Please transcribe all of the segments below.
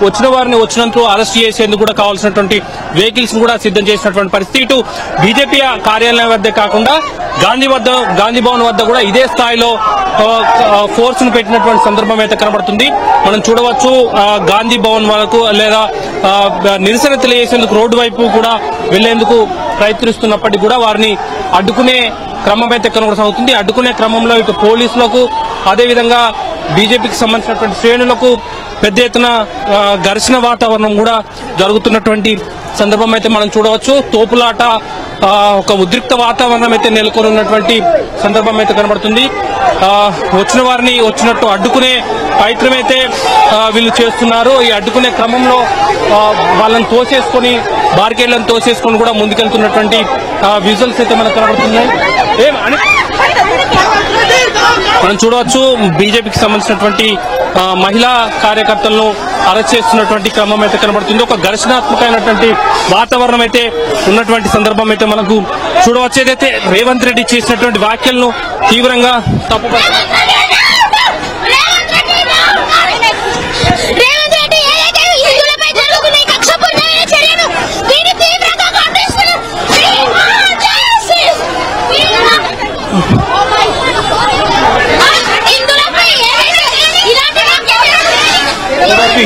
వచ్చిన వారిని వచ్చినందుకు అరెస్ట్ చేసేందుకు కూడా కావాల్సినటువంటి వెహికల్స్ కూడా సిద్ధం చేసినటువంటి పరిస్థితి. ఇటు బీజేపీ కార్యాలయం వద్ద కాకుండా గాంధీ భవన్ వద్ద కూడా ఇదే స్థాయిలో ఫోర్స్ ను పెట్టినటువంటి సందర్భం అయితే కనబడుతుంది. మనం చూడవచ్చు గాంధీ భవన్ వరకు లేదా నిరసన తెలియజేసేందుకు రోడ్డు వైపు కూడా వెళ్లేందుకు ప్రయత్నిస్తున్నప్పటికీ కూడా వారిని అడ్డుకునే క్రమం అయితే కొనసాగుతుంది. అడ్డుకునే క్రమంలో ఇటు పోలీసులకు అదేవిధంగా బీజేపీకి సంబంధించినటువంటి శ్రేణులకు పెద్ద ఎత్తున ఘర్షణ వాతావరణం కూడా జరుగుతున్నటువంటి సందర్భం అయితే మనం చూడవచ్చు. తోపులాట ఒక ఉద్రిక్త వాతావరణం అయితే నెలకొని ఉన్నటువంటి సందర్భం అయితే కనబడుతుంది. వచ్చిన వారిని వచ్చినట్టు అడ్డుకునే ప్రయత్నం అయితే వీళ్ళు చేస్తున్నారు. ఈ అడ్డుకునే క్రమంలో వాళ్ళని తోసేసుకుని బార్కేడ్లను తోసేసుకుని కూడా ముందుకెళ్తున్నటువంటి విజువల్స్ అయితే మనకు కనబడుతున్నాయి. మనం చూడవచ్చు బీజేపీకి సంబంధించినటువంటి మహిళా కార్యకర్తలను అరెస్ట్ చేస్తున్నటువంటి క్రమం అయితే కనబడుతుంది. ఒక ఘర్షణాత్మకమైనటువంటి వాతావరణం అయితే ఉన్నటువంటి సందర్భం అయితే మనకు చూడవచ్చు. ఏదైతే రేవంత్ రెడ్డి చేసినటువంటి వ్యాఖ్యలను తీవ్రంగా తప్పుపడుతున్నారు.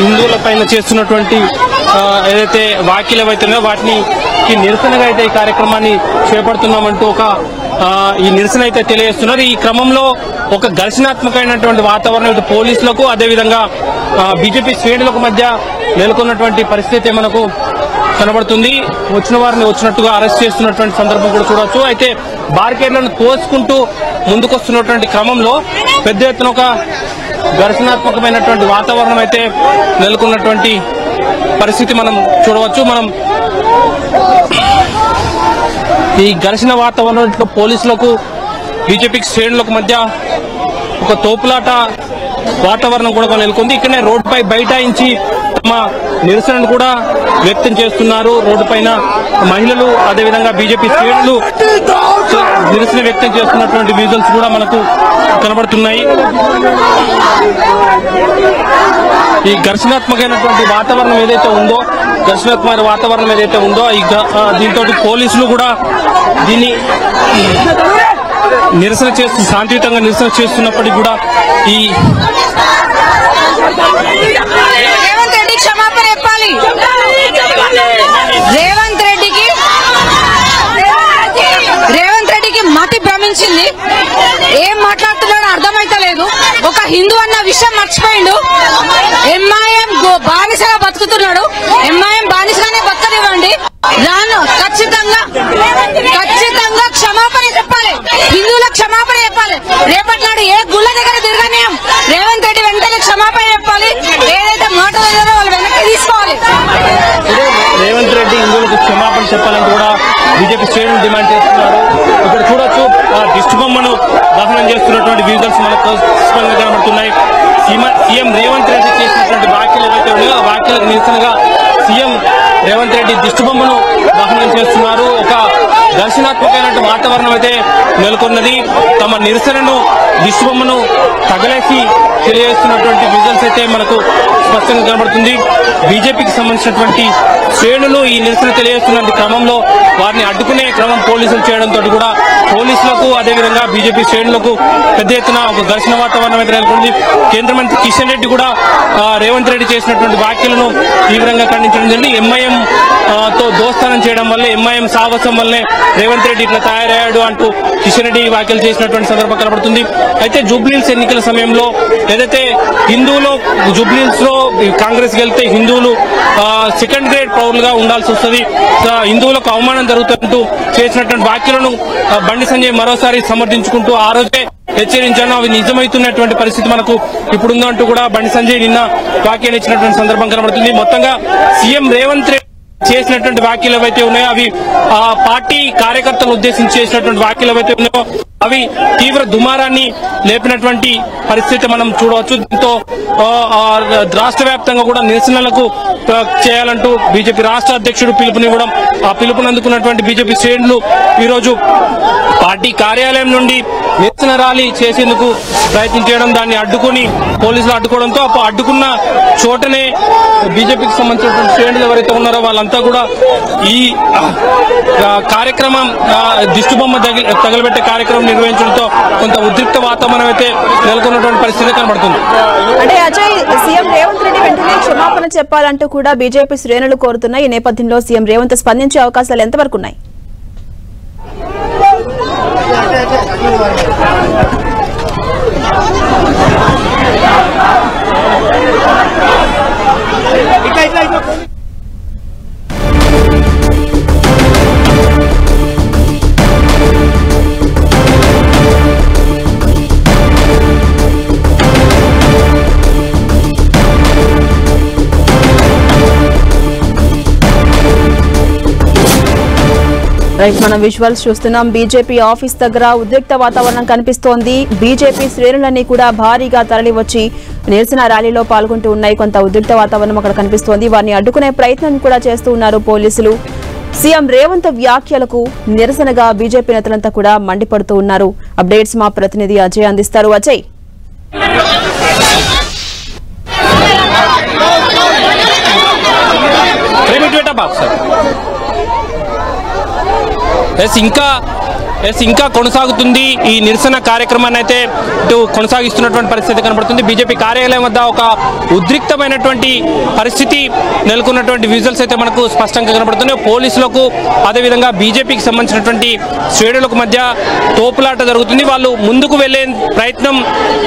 హిందువుల పైన చేస్తున్నటువంటి ఏదైతే వ్యాఖ్యలు అవుతున్నాయో వాటిని నిరసనగా అయితే ఈ కార్యక్రమాన్ని చేపడుతున్నామంటూ ఈ నిరసన అయితే తెలియజేస్తున్నారు. ఈ క్రమంలో ఒక ఘర్షణాత్మకమైనటువంటి వాతావరణం ఇటు పోలీసులకు అదేవిధంగా బీజేపీ శ్రేణులకు మధ్య నెలకొన్నటువంటి పరిస్థితి మనకు కనబడుతుంది. వచ్చిన వారిని వచ్చినట్టుగా అరెస్ట్ చేస్తున్నటువంటి సందర్భం కూడా చూడవచ్చు. అయితే బార్కేడ్లను తోసుకుంటూ ముందుకొస్తున్నటువంటి క్రమంలో పెద్ద ఎత్తున ఒక ఘర్షణాత్మకమైనటువంటి వాతావరణం అయితే నెలకొన్నటువంటి పరిస్థితి మనం చూడవచ్చు. మనం ఈ ఘర్షణ వాతావరణంలో పోలీసులకు బీజేపీ శ్రేణులకు మధ్య ఒక తోపులాట వాతావరణం కూడా నెలకొంది. ఇక్కడనే రోడ్డుపై బైఠాయించి తమ నిరసనను కూడా వ్యక్తం చేస్తున్నారు. రోడ్డు పైన మహిళలు అదేవిధంగా బీజేపీ శ్రేణులు నిరసన వ్యక్తం చేస్తున్నటువంటి విజువల్స్ కూడా మనకు కనబడుతున్నాయి. ఈ ఘర్షణాత్మకమైనటువంటి వాతావరణం ఏదైతే ఉందో దీంతో పోలీసులు కూడా దీన్ని నిరసన చేస్తూ శాంతియుతంగా నిరసన చేస్తున్నప్పటికీ కూడా ఈ రేవంత్ రెడ్డి క్షమాపణ చెప్పాలి. రేవంత్ రెడ్డికి మతి భ్రమించింది. ఏం మాట్లాడుతున్నాడో అర్థమైతలేదు. ఒక హిందూ అన్న విషయం మర్చిపోయిండు. ఎంఐఎం బానిసగా బతుకుతున్నాడు. ఎంఐఎం బానిసగానే బతకనివ్వండి. రాను ఖచ్చితంగా క్షమాపణ చెప్పాలి. హిందువుల క్షమాపణ చెప్పాలి. రేపటి నాడు ఏ గుళ్ళ దగ్గర తిరగనేం రేవంత్ రెడ్డి వెంటనే క్షమాపణ చెప్పాలి. ఏదైతే మాట ఉన్నారో వాళ్ళు వెనక్కి తీసుకోవాలి. రేవంత్ రెడ్డి హిందువులకు క్షమాపణ చెప్పాలని కూడా బీజేపీ శ్రేణులు డిమాండ్ చేస్తున్నారు. ఇక్కడ చూడొచ్చు దిష్టి బొమ్మను దహనం చేస్తున్నటువంటి విజువల్స్ మనకు స్పష్టంగా కనబడుతున్నాయి. సీఎం రేవంత్ రెడ్డి చేసినటువంటి వ్యాఖ్యలు ఏవైతే ఉన్నాయో ఆ వ్యాఖ్యలకు నిరసనగా సీఎం రేవంత్ రెడ్డి దిష్టి బొమ్మను దహనం చేస్తున్నారు. ఒక ఘర్షణాత్మకమైన వాతావరణం అయితే నెలకొన్నది. తమ నిరసనను దిష్టి బొమ్మను తగలేసి తెలియజేస్తున్నటువంటి విజువల్స్ అయితే మనకు స్పష్టంగా కనబడుతుంది. బీజేపీకి సంబంధించినటువంటి శ్రేణులు ఈ నిరసన తెలియజేస్తున్న క్రమంలో వారిని అడ్డుకునే క్రమం పోలీసులు చేయడంతో కూడా పోలీసులకు అదేవిధంగా బీజేపీ శ్రేణులకు పెద్ద ఎత్తున ఒక ఘర్షణ వాతావరణం అయితే నెలకొంది. కేంద్ర మంత్రి కిషన్ రెడ్డి కూడా రేవంత్ రెడ్డి చేసినటువంటి వ్యాఖ్యలను తీవ్రంగా ఖండించడం జరిగింది. ఎంఐఎం తో దోస్తానం చేయడం వల్లే ఎంఐఎం సాహసం వల్లే రేవంత్ రెడ్డి ఇట్లా తయారయ్యాడు అంటూ కిషన్ రెడ్డి వ్యాఖ్యలు చేసినటువంటి సందర్భం కనబడుతుంది. అయితే జూబ్లీహిల్స్ ఎన్నికల సమయంలో ఏదైతే హిందువులు జూబ్లీహిల్స్ లో కాంగ్రెస్ గెలిస్తే హిందువులు సెకండ్ గ్రేడ్ పౌరులుగా ఉండాల్సి వస్తుంది, హిందువులకు అవమానం జరుగుతుంటూ చేసినటువంటి వ్యాఖ్యలను బండి సంజయ్ మరోసారి సమర్థించుకుంటూ ఆ రోజే హెచ్చరించాను. అవి నిజమవుతున్నటువంటి పరిస్థితి మనకు ఇప్పుడుందంటూ కూడా బండి సంజయ్ నిన్న వ్యాఖ్యానించినటువంటి సందర్భం కనబడుతుంది. మొత్తంగా సీఎం రేవంత్ రెడ్డి చేసినటువంటి వ్యాఖ్యలు ఏవైతే ఉన్నాయో అవి ఆ పార్టీ కార్యకర్తలను ఉద్దేశించి చేసినటువంటి వ్యాఖ్యలు ఏవైతే ఉన్నాయో అవి తీవ్ర దుమారాన్ని లేపినటువంటి పరిస్థితి మనం చూడవచ్చు. దీంతో రాష్ట్ర వ్యాప్తంగా కూడా నిరసనలకు చేయాలంటూ బీజేపీ రాష్ట్ర అధ్యక్షుడు పిలుపునివ్వడం, ఆ పిలుపుని అందుకున్నటువంటి బీజేపీ శ్రేణులు ఈరోజు పార్టీ కార్యాలయం నుండి నిరసన ర్యాలీ చేసేందుకు ప్రయత్నం చేయడం, దాన్ని అడ్డుకుని పోలీసులు అడ్డుకోవడంతో అడ్డుకున్న చోటనే బీజేపీకి సంబంధించినటువంటి శ్రేణులు ఎవరైతే ఉన్నారో వాళ్ళంతా కూడా ఈ కార్యక్రమం దిష్టిబొమ్మ తగలబెట్టే కార్యక్రమం నిర్వహించడంతో కొంత ఉద్రిక్త వాతావరణం అయితే నెలకొన్నటువంటి పరిస్థితి కనబడుతుంది. అంటే అజయ్, సీఎం రేవంత్ రెడ్డి వెంటనే క్షమాపణ చెప్పాలంటూ కూడా బీజేపీ శ్రేణులు కోరుతున్నాయి. ఈ నేపథ్యంలో సీఎం రేవంత్ స్పందించే అవకాశాలు ఎంతవరకు ఉన్నాయి? మనం విజువల్స్ చూస్తున్నాం. బీజేపీ ఆఫీస్ దగ్గర ఉద్రిక్త వాతావరణం కనిపిస్తోంది. బీజేపీ శ్రేణులన్నీ కూడా భారీగా తరలివచ్చి నిరసన ర్యాలీలో పాల్గొంటూ ఉన్నాయి. కొంత ఉద్రిక్త వాతావరణం అక్కడ కనిపిస్తోంది. వారిని అడ్డుకునే ప్రయత్నం కూడా చేస్తూ ఉన్నారు పోలీసులు. సీఎం రేవంత్ వ్యాఖ్యలకు నిరసనగా బీజేపీ నేతలంతా కూడా మండిపడుతూ ఉన్నారు. అప్డేట్స్ మా ప్రతినిధి అజయ్ అందిస్తారు. అజయ్, ఇంకా కొనసాగుతుంది ఈ నిరసన కార్యక్రమాన్ని అయితే ఇటు కొనసాగిస్తున్నటువంటి పరిస్థితి కనబడుతుంది. బీజేపీ కార్యాలయం వద్ద ఒక ఉద్రిక్తమైనటువంటి పరిస్థితి నెలకొన్నటువంటి విజువల్స్ అయితే మనకు స్పష్టంగా కనబడుతున్నాయి. పోలీసులకు అదేవిధంగా బీజేపీకి సంబంధించినటువంటి శ్రేణులకు మధ్య తోపులాట జరుగుతుంది. వాళ్ళు ముందుకు వెళ్లే ప్రయత్నం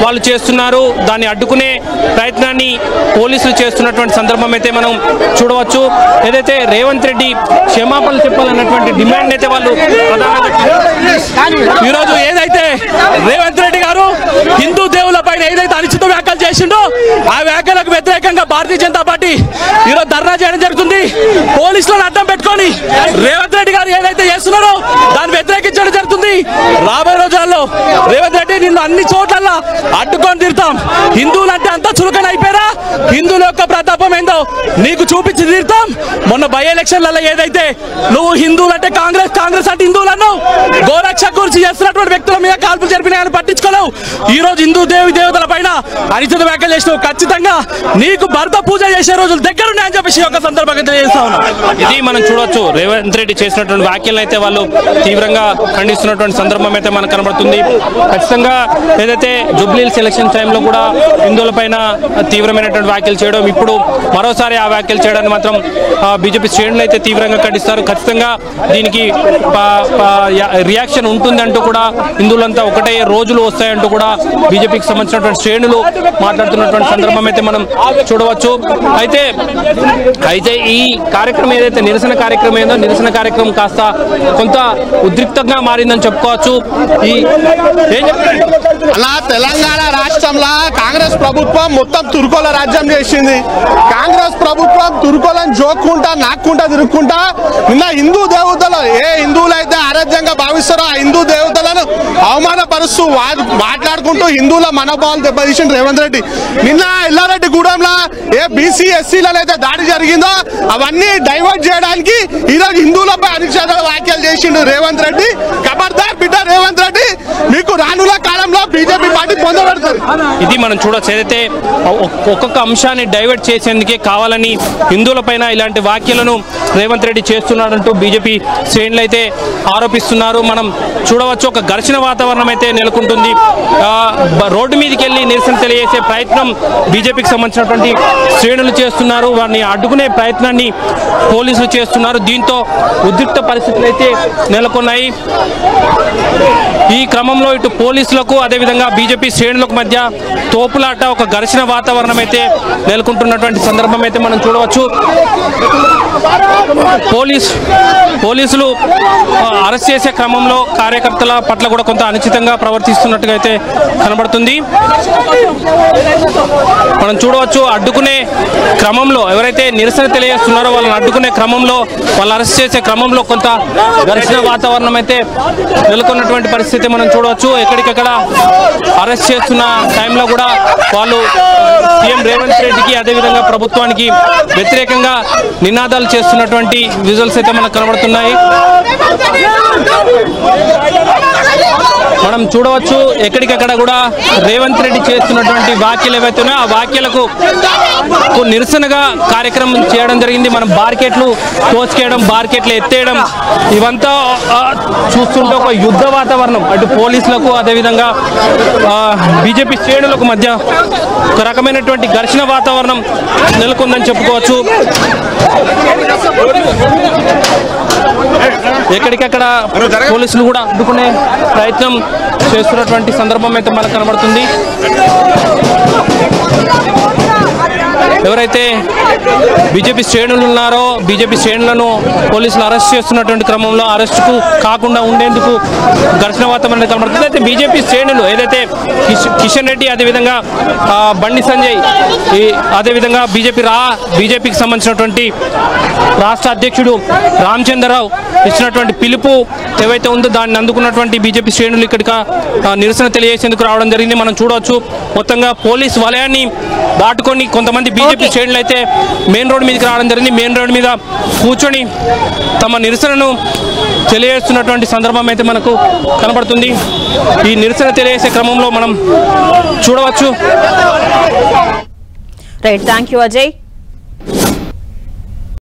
వాళ్ళు చేస్తున్నారు. దాన్ని అడ్డుకునే ప్రయత్నాన్ని పోలీసులు చేస్తున్నటువంటి సందర్భం అయితే మనం చూడవచ్చు. ఏదైతే రేవంత్ రెడ్డి క్షమాపణలు చెప్పాలన్నటువంటి డిమాండ్ అయితే వాళ్ళు ఈరోజు ఏదైతే రేవంత్ రెడ్డి గారు హిందూ దేవుల పైన ఏదైతే అనుచిత వ్యాఖ్యలు చేసిండో ఆ వ్యాఖ్యలకు వ్యతిరేకంగా భారతీయ జనతా పార్టీ ఈరోజు ధర్నా చేయడం జరుగుతుంది. పోలీసులను అడ్డం పెట్టుకొని రేవంత్ రెడ్డి గారు ఏదైతే చేస్తున్నారో దాన్ని వ్యతిరేకించడం జరుగుతుంది. రాబోయే రోజుల్లో రేవంత్ రెడ్డి నిన్ను అన్ని చోట్ల అడ్డుకొని తీరుతాం. హిందువులంటే అంతా చులకన అయిపోయారా? హిందువుల యొక్క ప్రతాపం ఏందో నీకు చూపించి తీరుతాం. మొన్న బై ఎలక్షన్లలో ఏదైతే నువ్వు హిందువులంటే కాంగ్రెస్ అంటే హిందువులను గోరక్ష గురించి చేస్తున్నటువంటి వ్యక్తుల మీద కాల్పులు జరిపినాయని పట్టించుకోలేవు. ఈ రోజు హిందూ దేవతల పైన అనుచిత వ్యాఖ్యలు చేసినావు. ఖచ్చితంగా నీకు భర్త పూజ చేసే రోజులు దగ్గరున్నాయని చెప్పేసి ఒక సందర్భంగా తెలియజేస్తా ఉన్నాం. ఇది మనం చూడొచ్చు. రేవంత్ రెడ్డి చేసినటువంటి వ్యాఖ్యలను అయితే వాళ్ళు తీవ్రంగా ఖండిస్తున్నటువంటి సందర్భం అయితే మనకు కనబడుతుంది. ఖచ్చితంగా ఏదైతే జూబ్లీ సెలక్షన్ టైంలో కూడా హిందువుల పైన తీవ్రమైనటువంటి వ్యాఖ్యలు చేయడం, ఇప్పుడు మరోసారి ఆ వ్యాఖ్యలు చేయడాన్ని మాత్రం బీజేపీ శ్రేణులు అయితే తీవ్రంగా ఖండిస్తారు. ఖచ్చితంగా దీనికి రియాక్షన్ ఉంటుందంటూ కూడా హిందువులంతా ఒకటే రోజులు వస్తాయంటూ కూడా బీజేపీకి సంబంధించినటువంటి శ్రేణులు మాట్లాడుతున్నటువంటి సందర్భం అయితే మనం చూడవచ్చు. అయితే ఈ కార్యక్రమం ఏదైతే నిరసన కార్యక్రమం ఏదో నిరసన కార్యక్రమం కాస్త కొంత ఉద్రిక్తంగా మారిందని చెప్పుకోవచ్చు. అలా తెలంగాణ రాష్ట్రంలో కాంగ్రెస్ ప్రభుత్వం మొత్తం తుర్కోల రాజ్యం చేసింది. కాంగ్రెస్ ప్రభుత్వం తుర్కోలను జోక్కుంటా నాక్కుంటా తిరుక్కుంటా నిన్న హిందూ దేవతలు ఏ హిందువులు అయితే ఆరాధ్యంగా భావిస్తారో ఆ హిందూ దేవతలను అవమానపరుస్తూ మాట్లాడుకుంటూ హిందువుల మనోభావాలు దెబ్బతీసిండు రేవంత్ రెడ్డి. నిన్న ఎల్లారెడ్డి గూడెంలో ఏ బీసీ ఎస్సీలలో అయితే దాడి జరిగిందో అవన్నీ డైవర్ట్ చేయడానికి ఈరోజు హిందువులపై అనుచిత వ్యాఖ్యలు చేసిండు రేవంత్ రెడ్డి. ఖబర్దార్ బిడ్డ రేవంత్ రెడ్డి, మీకు రానుల కాలంలో బీజేపీ పార్టీ పొందబడుతుంది. ఇది మనం చూడొచ్చు. ఏదైతే ఒక్కొక్క అంశాన్ని డైవర్ట్ చేసేందుకే కావాలని హిందువులపైన ఇలాంటి వ్యాఖ్యలను రేవంత్ రెడ్డి చేస్తున్నాడంటూ బీజేపీ శ్రేణులు అయితే ఆరోపిస్తున్నారు. మనం చూడవచ్చు ఒక ఘర్షణ వాతావరణం అయితే నెలకొంటుంది. రోడ్డు మీదకి వెళ్ళి నిరసన తెలియజేసే ప్రయత్నం బీజేపీకి సంబంధించినటువంటి శ్రేణులు చేస్తున్నారు. వారిని అడ్డుకునే ప్రయత్నాన్ని పోలీసులు చేస్తున్నారు. దీంతో ఉద్రిక్త పరిస్థితులు అయితే నెలకొన్నాయి. ఈ క్రమంలో ఇటు పోలీసులకు అదేవిధంగా బీజేపీ శ్రేణులకు మధ్య తోపులాట, ఒక ఘర్షణ వాతావరణం అయితే నెలకొంటున్నటువంటి సందర్భం అయితే మనం చూడవచ్చు. పోలీసులు అరెస్ట్ చేసే క్రమంలో కార్యకర్తల పట్ల కూడా కొంత అనుచితంగా ప్రవర్తిస్తున్నట్టుగా అయితే కనబడుతుంది. మనం చూడవచ్చు అడ్డుకునే క్రమంలో ఎవరైతే నిరసన తెలియజేస్తున్నారో వాళ్ళని అడ్డుకునే క్రమంలో వాళ్ళు అరెస్ట్ చేసే క్రమంలో కొంత ఘర్షణ వాతావరణం అయితే నెలకొన్నటువంటి పరిస్థితి మనం చూడవచ్చు. ఎక్కడికక్కడ అరెస్ట్ చేస్తున్న టైంలో కూడా వాళ్ళు సీఎం రేవంత్ రెడ్డికి అదేవిధంగా ప్రభుత్వానికి వ్యతిరేకంగా నినాదాలు చేస్తున్నటువంటి విజువల్స్ అయితే మనకు కనబడుతున్నాయి. మనం చూడవచ్చు ఎక్కడికక్కడ కూడా రేవంత్ రెడ్డి చేస్తున్నటువంటి వ్యాఖ్యలు ఏవైతే ఉన్నాయో ఆ వ్యాఖ్యలకు నిరసనగా కార్యక్రమం చేయడం జరిగింది. మనం బార్కెట్లు తోచుకేయడం, బార్కెట్లు ఎత్తేయడం ఇవంతా చూస్తుంటే ఒక యుద్ధ వాతావరణం అటు పోలీసులకు అదేవిధంగా బీజేపీ శ్రేణులకు మధ్య ఒక రకమైనటువంటి ఘర్షణ వాతావరణం నెలకొందని చెప్పుకోవచ్చు. ఎక్కడికక్కడ పోలీసులు కూడా అడ్డుకునే ప్రయత్నం చేస్తున్నటువంటి సందర్భం అయితే మనకు కనబడుతుంది. ఎవరైతే బీజేపీ శ్రేణులు ఉన్నారో బీజేపీ శ్రేణులను పోలీసులు అరెస్ట్ చేస్తున్నటువంటి క్రమంలో అరెస్టుకు కాకుండా ఉండేందుకు ఘర్షణ వాతావరణం కనబడుతుంది. అయితే బీజేపీ శ్రేణులు ఏదైతే కిషన్ రెడ్డి అదేవిధంగా బండి సంజయ్ అదేవిధంగా బీజేపీకి సంబంధించినటువంటి రాష్ట్ర అధ్యక్షుడు రామచంద్రరావు ఇచ్చినటువంటి పిలుపు ఏవైతే ఉందో దాన్ని అందుకున్నటువంటి బీజేపీ శ్రేణులు ఇక్కడికి నిరసన తెలియజేసేందుకు రావడం జరిగింది. మనం చూడవచ్చు మొత్తంగా పోలీస్ వలయాన్ని దాటుకొని కొంతమంది బీజేపీ శ్రేణులు అయితే మెయిన్ రోడ్ మీదకి రావడం జరిగింది. మెయిన్ రోడ్ మీద కూర్చొని తమ నిరసనను తెలియజేస్తున్నటువంటి సందర్భం అయితే మనకు కనబడుతుంది. ఈ నిరసన తెలియజేసే క్రమంలో మనం చూడవచ్చు. Right, thank you Ajay.